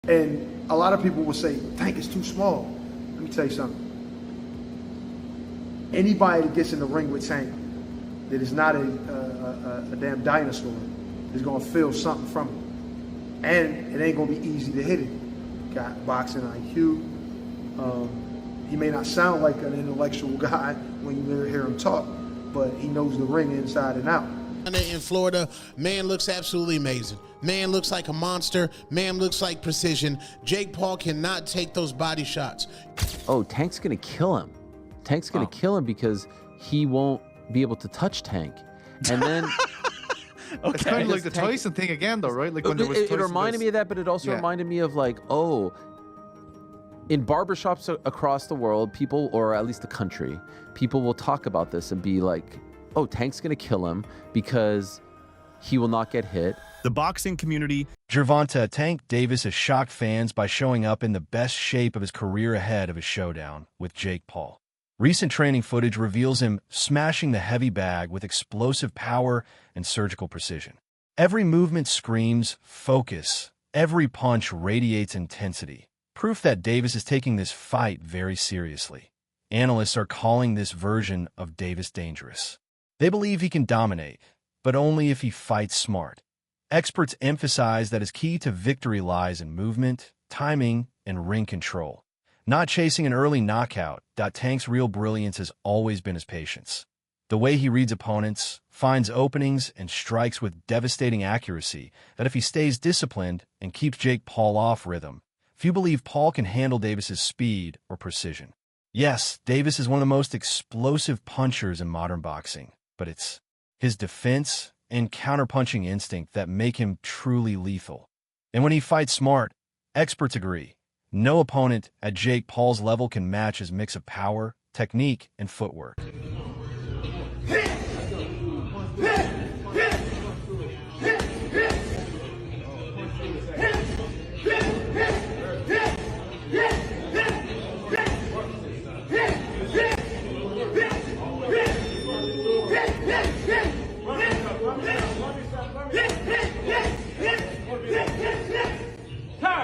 And a lot of people will say, Tank is too small. Let me tell you something. Anybody that gets in the ring with Tank that is not a damn dinosaur is going to feel something from it. And it ain't going to be easy to hit it. Got boxing IQ. He may not sound like an intellectual guy when you hear him talk, but he knows the ring inside and out. In Florida, man looks absolutely amazing. Man looks like a monster. Man looks like precision. Jake Paul cannot take those body shots. Oh, Tank's going to kill him. Tank's going to kill him because he won't be able to touch Tank. And then... Okay. It's kind of like the Tyson thing again, though, right? Like when it reminded me of that, but it also reminded me of like, oh, in barbershops across the world, people, or at least the country, people will talk about this and be like, oh, Tank's going to kill him because he will not get hit. The boxing community. Gervonta Tank Davis has shocked fans by showing up in the best shape of his career ahead of his showdown with Jake Paul. Recent training footage reveals him smashing the heavy bag with explosive power and surgical precision. Every movement screams focus. Every punch radiates intensity. Proof that Davis is taking this fight very seriously. Analysts are calling this version of Davis dangerous. They believe he can dominate, but only if he fights smart. Experts emphasize that his key to victory lies in movement, timing, and ring control. Not chasing an early knockout, Tank's real brilliance has always been his patience. The way he reads opponents, finds openings, and strikes with devastating accuracy that if he stays disciplined and keeps Jake Paul off rhythm, few believe Paul can handle Davis's speed or precision. Yes, Davis is one of the most explosive punchers in modern boxing, but it's his defense and counterpunching instinct that make him truly lethal. And when he fights smart, experts agree. No opponent at Jake Paul's level can match his mix of power, technique, and footwork.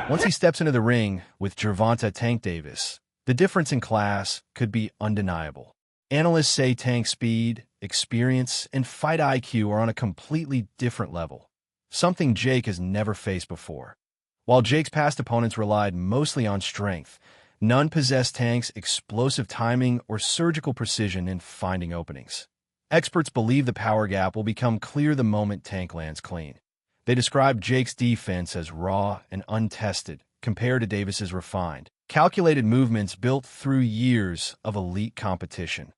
Once he steps into the ring with Gervonta Tank Davis, the difference in class could be undeniable. Analysts say Tank's speed, experience, and fight IQ are on a completely different level, something Jake has never faced before. While Jake's past opponents relied mostly on strength, none possessed Tank's explosive timing or surgical precision in finding openings. Experts believe the power gap will become clear the moment Tank lands clean. They describe Jake's defense as raw and untested, compared to Davis's refined, calculated movements built through years of elite competition.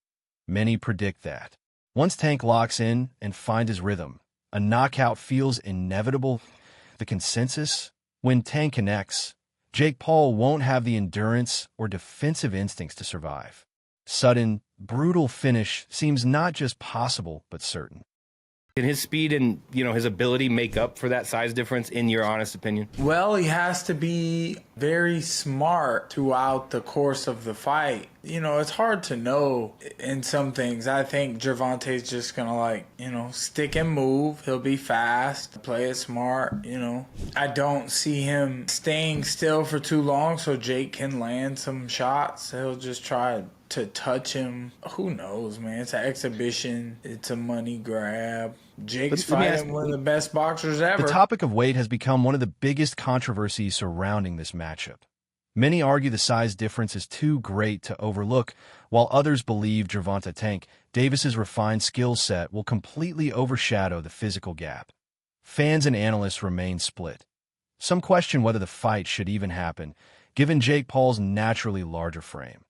Many predict that once Tank locks in and finds his rhythm, a knockout feels inevitable. The consensus? When Tank connects, Jake Paul won't have the endurance or defensive instincts to survive. Sudden, brutal finish seems not just possible, but certain. Can his speed and, his ability make up for that size difference, in your honest opinion? Well, he has to be very smart throughout the course of the fight. It's hard to know in some things. I think Gervonta's just going to, stick and move. He'll be fast, play it smart, I don't see him staying still for too long so Jake can land some shots. He'll just try to touch him. Who knows, man? It's an exhibition. It's a money grab. Jake's fighting one of the best boxers ever. The topic of weight has become one of the biggest controversies surrounding this matchup. Many argue the size difference is too great to overlook, while others believe Gervonta Tank Davis's refined skill set will completely overshadow the physical gap. Fans and analysts remain split. Some question whether the fight should even happen, given Jake Paul's naturally larger frame.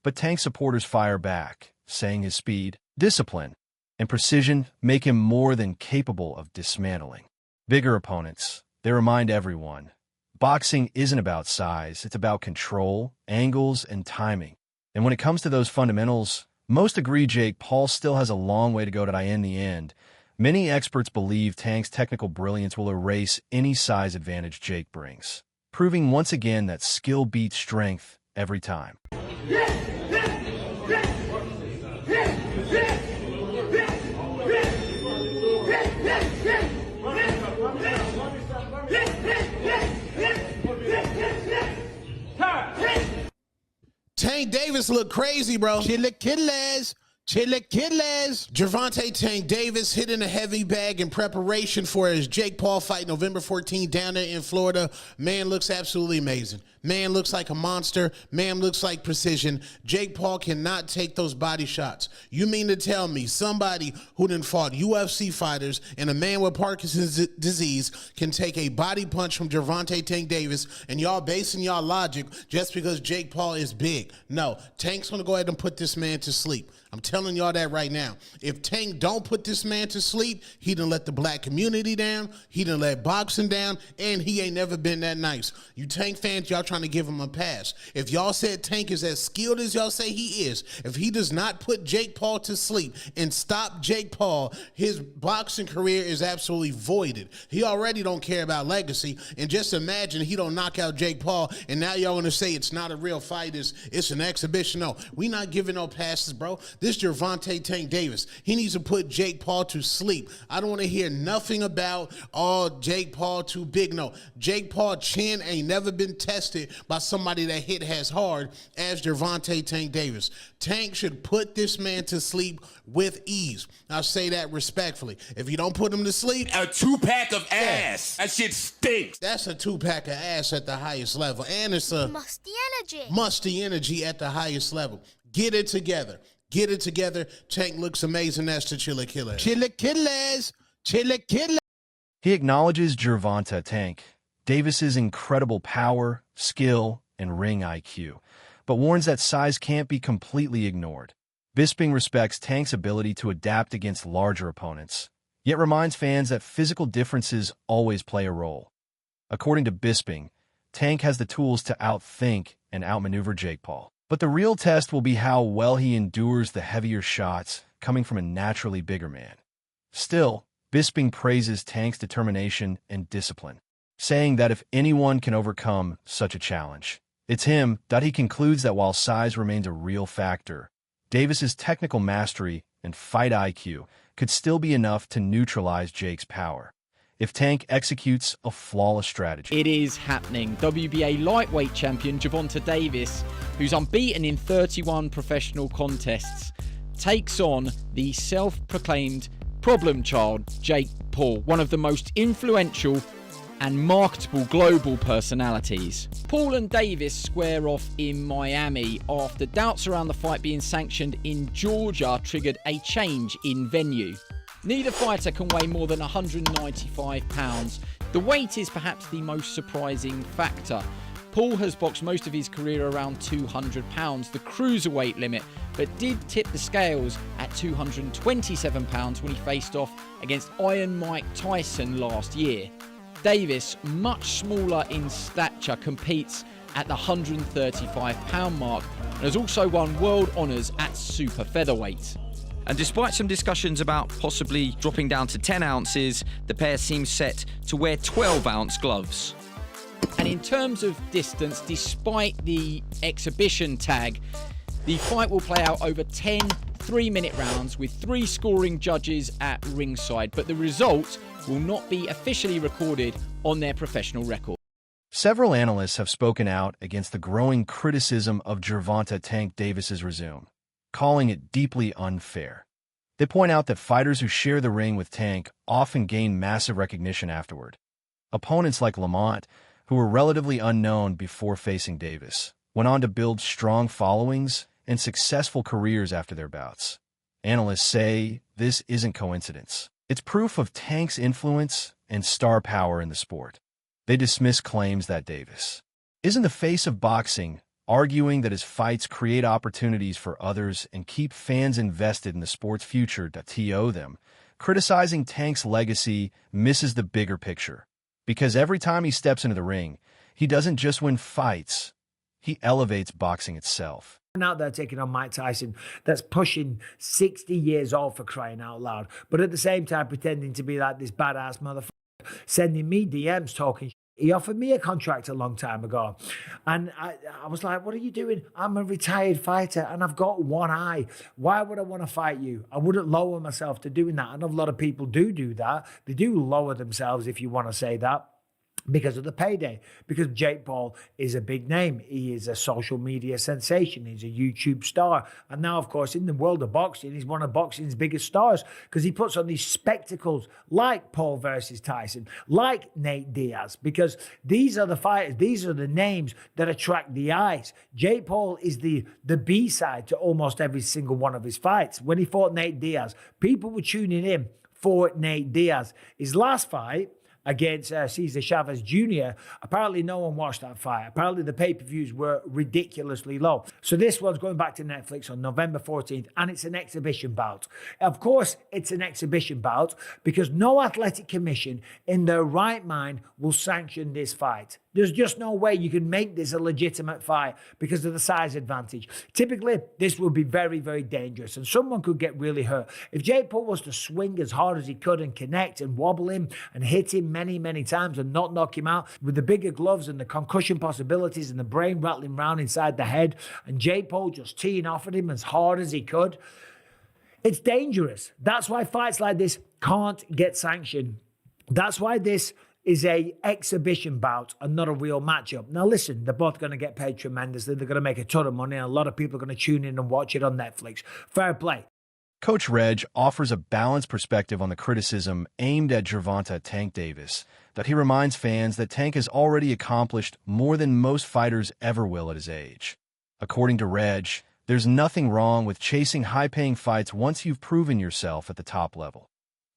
But Tank supporters fire back, saying his speed, discipline, and precision make him more than capable of dismantling bigger opponents. They remind everyone, boxing isn't about size, it's about control, angles, and timing. And when it comes to those fundamentals, most agree Jake Paul still has a long way to go in the end. Many experts believe Tank's technical brilliance will erase any size advantage Jake brings, proving once again that skill beats strength every time. Tank Davis look crazy, bro. Chilaquiles. Gervonta Tank Davis hitting a heavy bag in preparation for his Jake Paul fight November 14th down there in Florida. Man looks absolutely amazing. Man looks like a monster. Man looks like precision. Jake Paul cannot take those body shots. You mean to tell me somebody who done fought UFC fighters and a man with Parkinson's disease can take a body punch from Gervonta Tank Davis, and y'all basing y'all logic just because Jake Paul is big? No, Tank's going to go ahead and put this man to sleep. I'm telling y'all that right now. If Tank don't put this man to sleep, he done let the black community down, he done let boxing down, and he ain't never been that nice. You Tank fans, y'all trying to give him a pass. If y'all said Tank is as skilled as y'all say he is, if he does not put Jake Paul to sleep and stop Jake Paul, his boxing career is absolutely voided. He already don't care about legacy, and just imagine he don't knock out Jake Paul, and now y'all gonna say it's not a real fight, it's an exhibition. No, we not giving no passes, bro. This Gervonta Tank Davis, he needs to put Jake Paul to sleep. I don't want to hear nothing about, Jake Paul too big. No, Jake Paul chin ain't never been tested by somebody that hit as hard as Gervonta Tank Davis. Tank should put this man to sleep with ease. I say that respectfully. If you don't put him to sleep, a 2-pack of ass. That shit stinks. That's a 2-pack of ass at the highest level. And it's a musty energy at the highest level. Get it together. Get it together. Tank looks amazing. That's the Chilaquiles. He acknowledges Gervonta Tank Davis's incredible power, skill, and ring IQ, but warns that size can't be completely ignored. Bisping respects Tank's ability to adapt against larger opponents, yet reminds fans that physical differences always play a role. According to Bisping, Tank has the tools to outthink and outmaneuver Jake Paul. But the real test will be how well he endures the heavier shots coming from a naturally bigger man. Still, Bisping praises Tank's determination and discipline, saying that if anyone can overcome such a challenge, it's him. He concludes that while size remains a real factor, Davis's technical mastery and fight IQ could still be enough to neutralize Jake's power if Tank executes a flawless strategy. It is happening. WBA lightweight champion Gervonta Davis, who's unbeaten in 31 professional contests, takes on the self-proclaimed problem child, Jake Paul, one of the most influential and marketable global personalities. Paul and Davis square off in Miami after doubts around the fight being sanctioned in Georgia triggered a change in venue. Neither fighter can weigh more than 195 pounds. The weight is perhaps the most surprising factor. Paul has boxed most of his career around 200 pounds, the cruiserweight limit, but did tip the scales at 227 pounds when he faced off against Iron Mike Tyson last year. Davis, much smaller in stature, competes at the 135 pound mark and has also won world honours at super featherweight. And despite some discussions about possibly dropping down to 10 ounces, the pair seem set to wear 12-ounce gloves. And in terms of distance, despite the exhibition tag, the fight will play out over 10 3-minute rounds with 3 scoring judges at ringside, but the result will not be officially recorded on their professional record. Several analysts have spoken out against the growing criticism of Gervonta Tank Davis's resume, calling it deeply unfair. They point out that fighters who share the ring with Tank often gain massive recognition afterward. Opponents like Lamont, who were relatively unknown before facing Davis, went on to build strong followings and successful careers after their bouts. Analysts say this isn't coincidence. It's proof of Tank's influence and star power in the sport. They dismiss claims that Davis isn't the face of boxing, arguing that his fights create opportunities for others and keep fans invested in the sport's future. To them, criticizing Tank's legacy misses the bigger picture, because every time he steps into the ring, he doesn't just win fights, he elevates boxing itself. Out there taking on Mike Tyson that's pushing 60 years old, for crying out loud, but at the same time pretending to be like this badass motherfucker, sending me DMs talking. He offered me a contract a long time ago, and I was like, what are you doing? I'm a retired fighter and I've got one eye. Why would I want to fight you? I wouldn't lower myself to doing that. I know a lot of people do that. They do lower themselves, if you want to say that. because of the payday, because Jake Paul is a big name. He is a social media sensation. He's a YouTube star. And now, of course, in the world of boxing, he's one of boxing's biggest stars because he puts on these spectacles like Paul versus Tyson, like Nate Diaz, because these are the fighters, these are the names that attract the eyes. Jake Paul is the B-side to almost every single one of his fights. When he fought Nate Diaz, people were tuning in for Nate Diaz. His last fight, against Cesar Chavez Jr. Apparently no one watched that fight. Apparently the pay-per-views were ridiculously low. So this one's going back to Netflix on November 14th, and it's an exhibition bout. Of course, it's an exhibition bout because no athletic commission in their right mind will sanction this fight. There's just no way you can make this a legitimate fight because of the size advantage. Typically, this would be very, very dangerous and someone could get really hurt. If Jake Paul was to swing as hard as he could and connect and wobble him and hit him many, many times and not knock him out with the bigger gloves and the concussion possibilities and the brain rattling around inside the head and Jake Paul just teeing off at him as hard as he could, it's dangerous. That's why fights like this can't get sanctioned. That's why this is a exhibition bout and not a real matchup. Now listen, they're both going to get paid tremendously. They're going to make a ton of money and a lot of people are going to tune in and watch it on Netflix. Fair play. Coach Reg offers a balanced perspective on the criticism aimed at Gervonta Tank Davis, that he reminds fans that Tank has already accomplished more than most fighters ever will at his age. According to Reg, there's nothing wrong with chasing high-paying fights once you've proven yourself at the top level.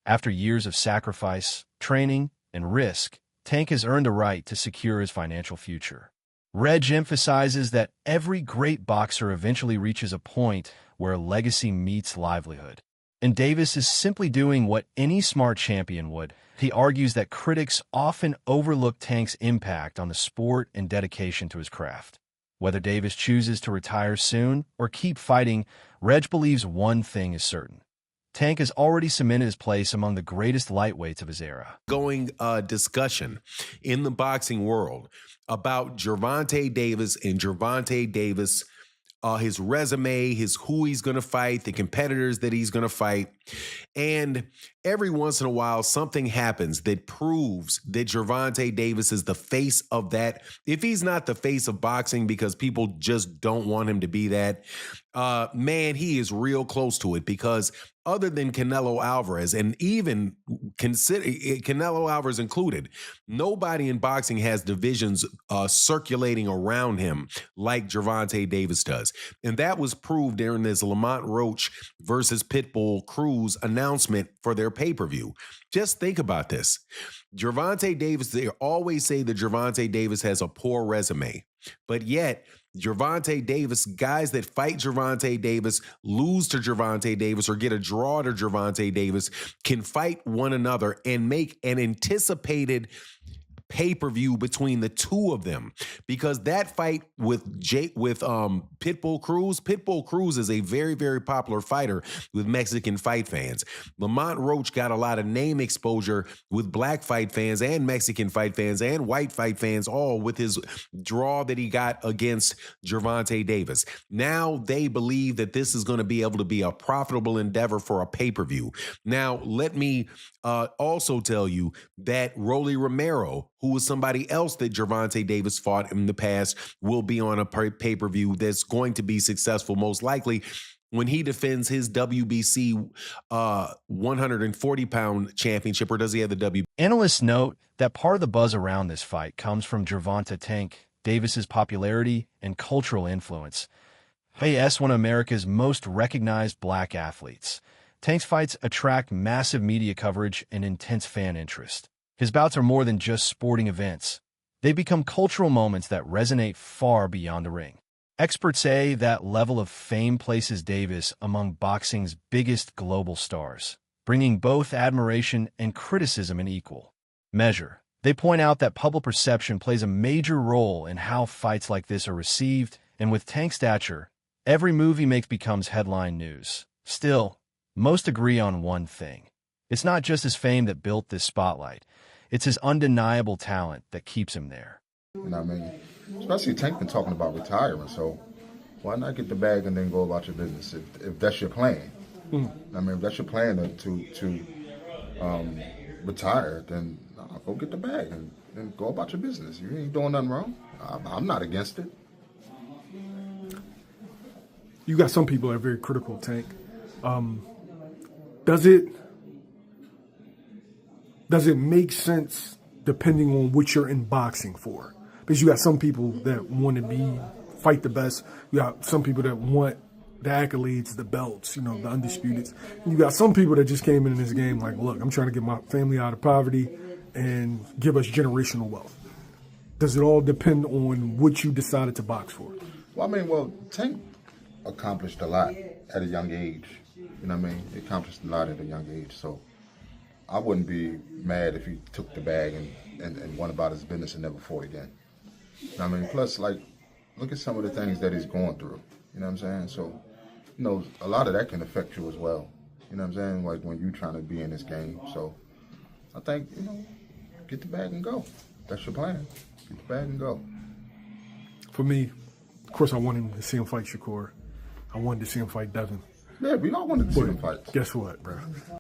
After years of sacrifice, training, and risk, Tank has earned a right to secure his financial future. Reg emphasizes that every great boxer eventually reaches a point where legacy meets livelihood. And Davis is simply doing what any smart champion would. He argues that critics often overlook Tank's impact on the sport and dedication to his craft. Whether Davis chooses to retire soon or keep fighting, Reg believes one thing is certain. Tank has already cemented his place among the greatest lightweights of his era. Going discussion in the boxing world about Gervonta Davis and Gervonta Davis, his resume, who he's going to fight, the competitors that he's going to fight. And every once in a while, something happens that proves that Gervonta Davis is the face of that. If he's not the face of boxing because people just don't want him to be that, man, he is real close to it because other than Canelo Alvarez, and even consider Canelo Alvarez included, nobody in boxing has divisions circulating around him like Gervonta Davis does. And that was proved during this Lamont Roach versus Pitbull Cruz announcement for their pay-per-view. Just think about this. Gervonta Davis, they always say that Gervonta Davis has a poor resume, but yet Gervonta Davis, guys that fight Gervonta Davis, lose to Gervonta Davis, or get a draw to Gervonta Davis, can fight one another and make an anticipated pay-per-view between the two of them, because that fight with Pitbull Cruz is a very, very popular fighter with Mexican fight fans. Lamont Roach got a lot of name exposure with black fight fans and Mexican fight fans and white fight fans, all with his draw that he got against Gervonta Davis. Now they believe that this is going to be able to be a profitable endeavor for a pay-per-view. Now let me also tell you that Rolly Romero, who was somebody else that Gervonta Davis fought in the past, will be on a pay-per-view that's going to be successful, most likely, when he defends his WBC 140-pound championship, or does he have the W? Analysts note that part of the buzz around this fight comes from Gervonta Tank Davis's popularity and cultural influence. He one of America's most recognized black athletes. Tank's fights attract massive media coverage and intense fan interest. His bouts are more than just sporting events. They become cultural moments that resonate far beyond the ring. Experts say that level of fame places Davis among boxing's biggest global stars, bringing both admiration and criticism in equal measure. They point out that public perception plays a major role in how fights like this are received, and with Tank's stature, every move he makes becomes headline news. Still, most agree on one thing. It's not just his fame that built this spotlight. It's his undeniable talent that keeps him there. You know what I mean? Especially Tank been talking about retiring, so why not get the bag and then go about your business if that's your plan? I mean, if that's your plan to retire, then go get the bag and then go about your business. You ain't doing nothing wrong. I'm not against it. You got some people that are very critical, Tank. Does it make sense depending on what you're in boxing for? Because you got some people that want to fight the best. You got some people that want the accolades, the belts, the undisputed. And you got some people that just came in this game like, look, I'm trying to get my family out of poverty and give us generational wealth. Does it all depend on what you decided to box for? Well, Tank accomplished a lot at a young age. You know what I mean? He accomplished a lot at a young age. So I wouldn't be mad if he took the bag and went about his business and never fought again. You know what I mean? Plus, like, look at some of the things that he's going through. You know what I'm saying? So, a lot of that can affect you as well. You know what I'm saying? Like when you're trying to be in this game. So I think, get the bag and go. That's your plan. Get the bag and go. For me, of course, I wanted to see him fight Shakur. I wanted to see him fight Devin. Yeah, we all wanted to see him fight. Guess what, bro?